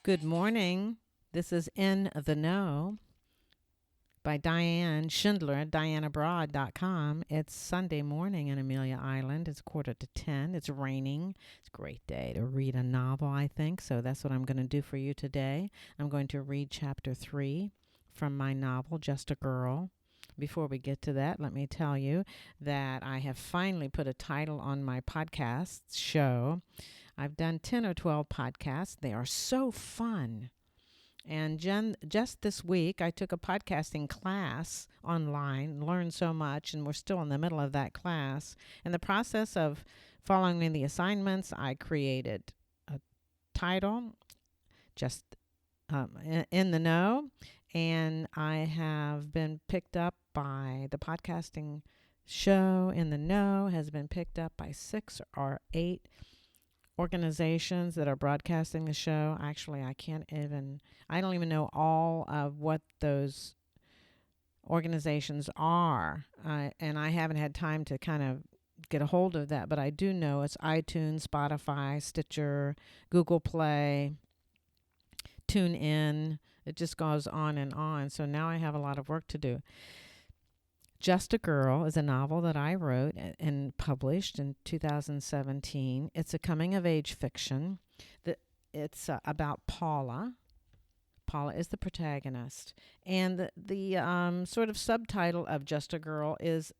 Good morning. This is In the Know by Diann Schindler, DiannAbroad.com. It's Sunday morning in Amelia Island. It's 9:45. It's raining. It's a great day to read a novel, I think. So that's what I'm going to do for you today. I'm going to read chapter 3 from my novel, Just a Girl. Before we get to that, let me tell you that I have finally put a title on my podcast show. I've done 10 or 12 podcasts. They are so fun. And just this week, I took a podcasting class online, learned so much, and we're still in the middle of that class. In the process of following the assignments, I created a title, just in the know, and I have been picked up by the podcasting show. In the Know has been picked up by 6 or 8 organizations that are broadcasting the show. Actually, I don't even know all of what those organizations are. And I haven't had time to kind of get a hold of that, but I do know it's iTunes, Spotify, Stitcher, Google Play, TuneIn. It just goes on and on. So now I have a lot of work to do. Just a Girl is a novel that I wrote and published in 2017. It's a coming-of-age fiction. It's about Paula. Paula is the protagonist. And the sort of subtitle of Just a Girl is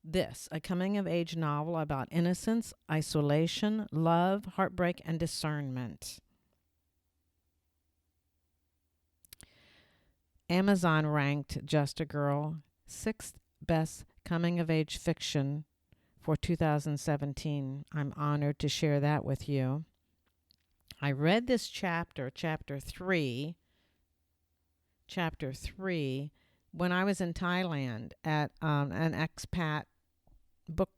this: a coming-of-age novel about innocence, isolation, love, heartbreak, and discernment. Amazon ranked Just a Girl 6th best coming-of-age fiction for 2017. I'm honored to share that with you. I read this chapter 3, when I was in Thailand at an expat book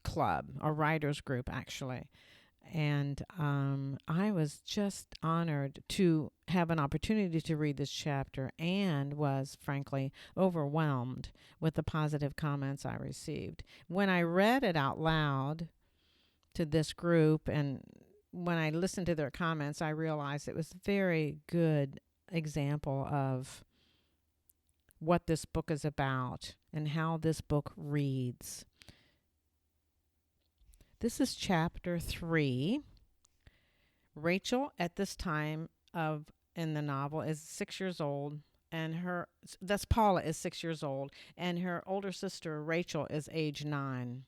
club, a writers group, actually. And I was just honored to have an opportunity to read this chapter and was, frankly, overwhelmed with the positive comments I received. When I read it out loud to this group and when I listened to their comments, I realized it was a very good example of what this book is about and how this book reads. This is chapter 3. Rachel, at this time in the novel, is 6 years old, and Paula is 6 years old, and her older sister Rachel is age 9.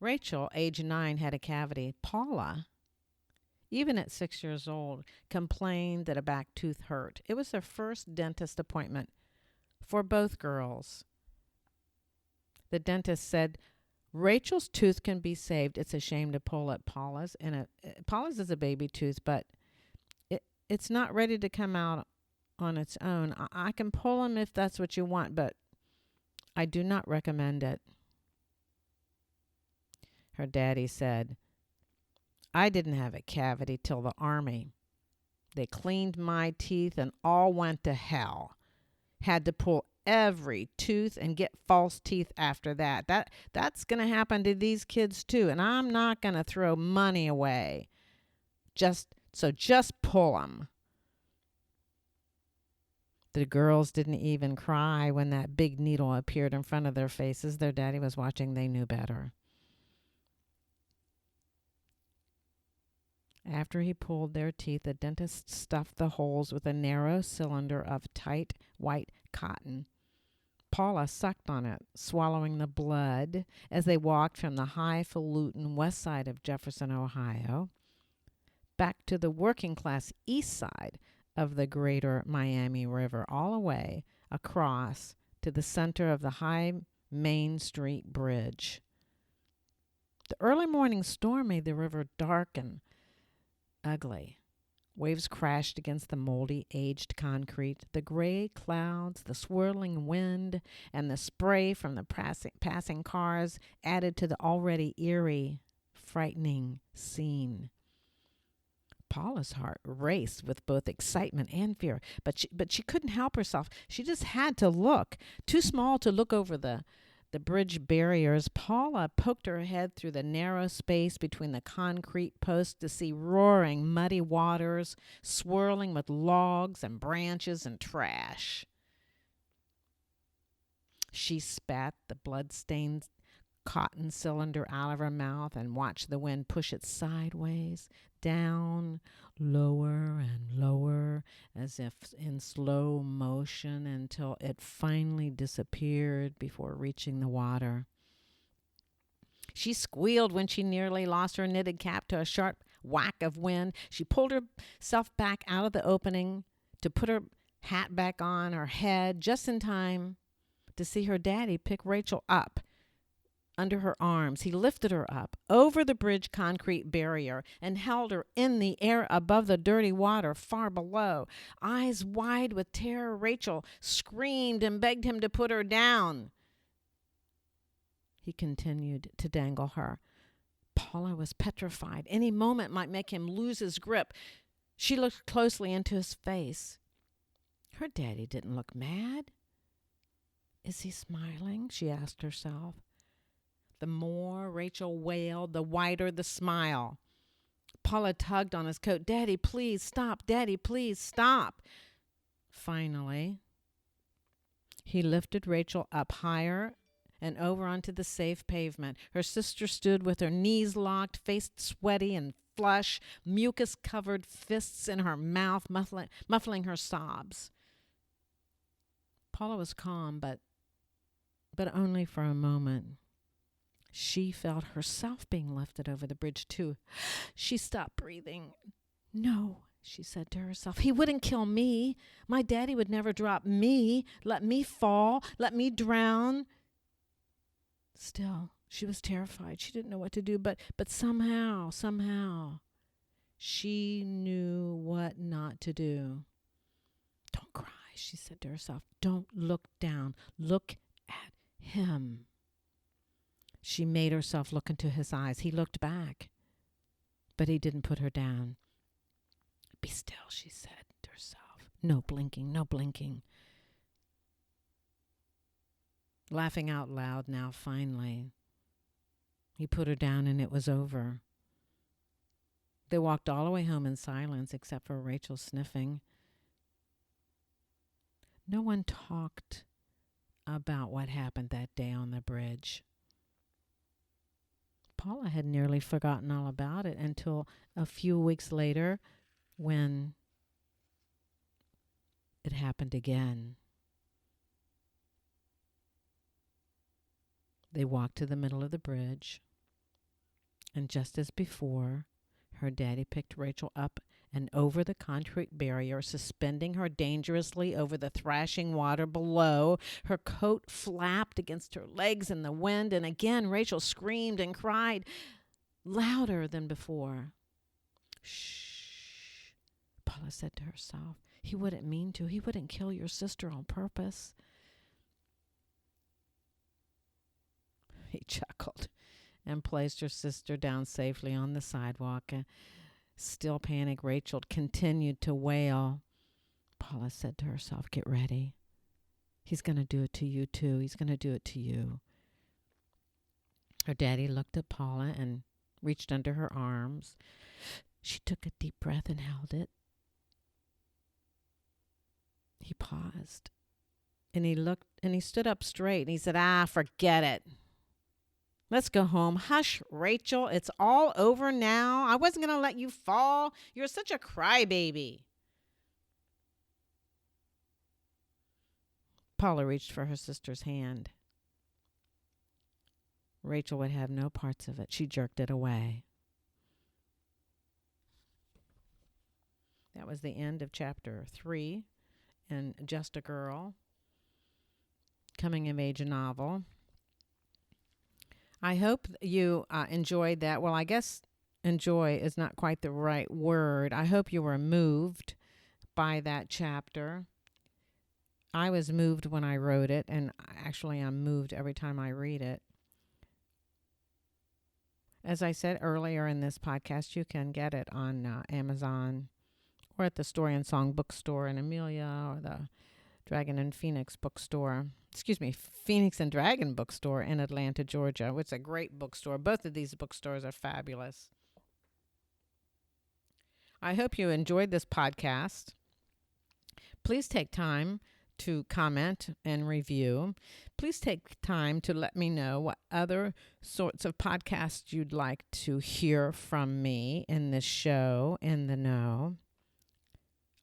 Rachel, age 9, had a cavity. Paula, even at 6 years old, complained that a back tooth hurt. It was their first dentist appointment for both girls. The dentist said, Rachel's tooth can be saved. It's a shame to pull at Paula's. And Paula's is a baby tooth, but it's not ready to come out on its own. I can pull them if that's what you want, but I do not recommend it. Her daddy said, I didn't have a cavity till the Army. They cleaned my teeth and all went to hell. Had to pull every tooth and get false teeth after that. That's going to happen to these kids too, and I'm not going to throw money away. Just pull them. The girls didn't even cry when that big needle appeared in front of their faces. Their daddy was watching. They knew better. After he pulled their teeth, the dentist stuffed the holes with a narrow cylinder of tight white cotton. Paula sucked on it, swallowing the blood as they walked from the highfalutin west side of Jefferson, Ohio, back to the working-class east side of the greater Miami River, all the way across to the center of the high Main Street Bridge. The early morning storm made the river dark and ugly. Waves crashed against the moldy, aged concrete. The gray clouds, the swirling wind, and the spray from the passing cars added to the already eerie, frightening scene. Paula's heart raced with both excitement and fear, but she couldn't help herself. She just had to look. Too small to look over the the bridge barriers, Paula poked her head through the narrow space between the concrete posts to see roaring, muddy waters swirling with logs and branches and trash. She spat the blood-stained cotton cylinder out of her mouth and watched the wind push it sideways, down, lower and lower, as if in slow motion, until it finally disappeared before reaching the water. She squealed when she nearly lost her knitted cap to a sharp whack of wind. She pulled herself back out of the opening to put her hat back on her head just in time to see her daddy pick Rachel up under her arms. He lifted her up over the bridge concrete barrier and held her in the air above the dirty water far below. Eyes wide with terror, Rachel screamed and begged him to put her down. He continued to dangle her. Paula was petrified. Any moment might make him lose his grip. She looked closely into his face. Her daddy didn't look mad. Is he smiling? She asked herself. The more Rachel wailed, the wider the smile. Paula tugged on his coat. Daddy, please stop. Daddy, please stop. Finally, he lifted Rachel up higher and over onto the safe pavement. Her sister stood with her knees locked, face sweaty and flush, mucus-covered fists in her mouth, muffling her sobs. Paula was calm, but only for a moment. She felt herself being lifted over the bridge, too. She stopped breathing. No, she said to herself. He wouldn't kill me. My daddy would never drop me, let me fall, let me drown. Still, she was terrified. She didn't know what to do, but somehow, she knew what not to do. Don't cry, she said to herself. Don't look down. Look at him. She made herself look into his eyes. He looked back, but he didn't put her down. Be still, she said to herself. No blinking, no blinking. Laughing out loud now, finally, he put her down and it was over. They walked all the way home in silence except for Rachel sniffing. No one talked about what happened that day on the bridge. Paula had nearly forgotten all about it until a few weeks later when it happened again. They walked to the middle of the bridge, and just as before, her daddy picked Rachel up and over the concrete barrier, suspending her dangerously over the thrashing water below. Her coat flapped against her legs in the wind, and again Rachel screamed and cried louder than before. Shh, Paula said to herself. He wouldn't mean to. He wouldn't kill your sister on purpose. He chuckled and placed her sister down safely on the sidewalk. Still panicked, Rachel continued to wail. Paula said to herself, get ready. He's going to do it to you too. He's going to do it to you. Her daddy looked at Paula and reached under her arms. She took a deep breath and held it. He paused and he stood up straight and he said, forget it. Let's go home. Hush, Rachel. It's all over now. I wasn't going to let you fall. You're such a crybaby. Paula reached for her sister's hand. Rachel would have no parts of it. She jerked it away. That was the end of chapter 3 in Just a Girl, coming of age novel. I hope you enjoyed that. Well, I guess enjoy is not quite the right word. I hope you were moved by that chapter. I was moved when I wrote it, and actually I'm moved every time I read it. As I said earlier in this podcast, you can get it on Amazon or at the Story and Song bookstore in Amelia or the Dragon and Phoenix bookstore. Excuse me, Phoenix and Dragon bookstore in Atlanta, Georgia. It's a great bookstore. Both of these bookstores are fabulous. I hope you enjoyed this podcast. Please take time to comment and review. Please take time to let me know what other sorts of podcasts you'd like to hear from me in this show, In the Know.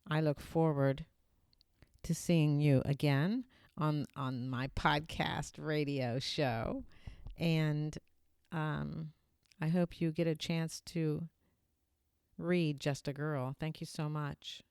I look forward to seeing you again on my podcast radio show. And I hope you get a chance to read Just a Girl. Thank you so much.